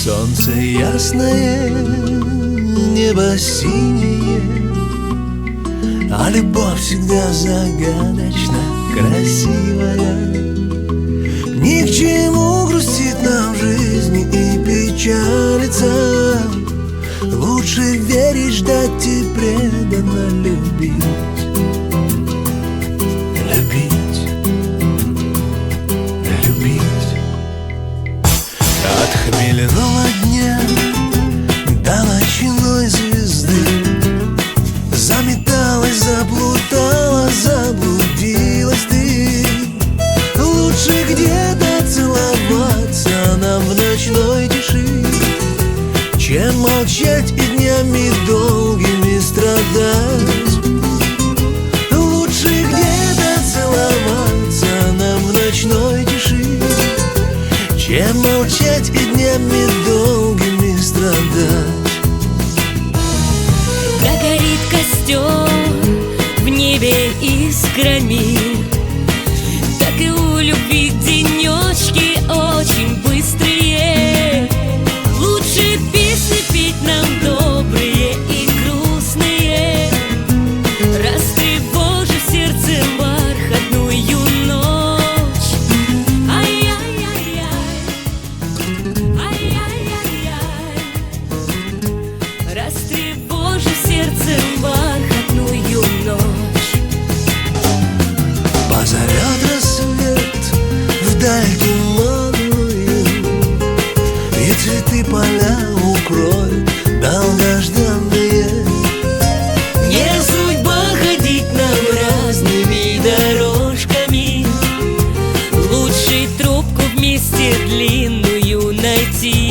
Солнце ясное, небо синее, а любовь всегда загадочно красивая. Ни к чему грустит нам в жизни и печалиться. Лучше верить, ждать и преданно любить. Любить, любить. От хмельного дня до ночной звезды заметалась, заплутала, заблудилась ты. Лучше где-то целоваться нам в ночной тиши, чем молчать и днями долгими страдать. Лучше где-то целоваться нам в ночной тиши, чем молчать и днями долгими страдать. Как горит костер в небе искрами, так и у любви денечки очень быстрые. Лучше песни петь нам добрые и грустные, растревожив сердце бархатную ночь. Ай-яй-яй-яй, ай-яй-яй-яй, растревожив сердце бархатную ночь. Позовет рассвет вдаль туманную, и цветы поля укроют долгожданные. Не судьба ходить нам разными дорожками, лучше трубку вместе длинную найти.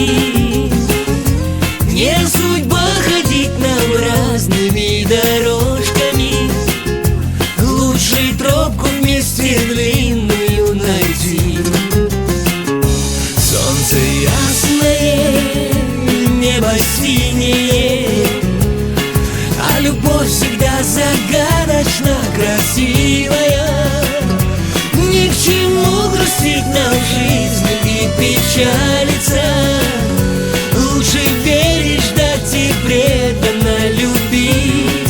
Не судьба ходить нам разными дорожками, лучше трубку вместе длинную найти. Солнце Ясное, небо синее, а любовь всегда загадочно красивая. Ни к чему грустить нам в жизни и печалиться. Лучше верить, ждать и преданно любить.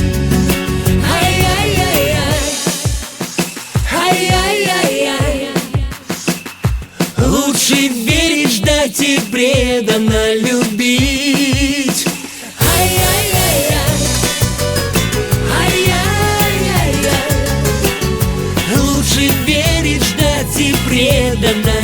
Ай-яй-яй-яй, ай-яй-яй-яй, лучше верить, ждать и преданно любить. Ай-яй-яй-яй, ай-яй-яй-яй, лучше верить, ждать и преданно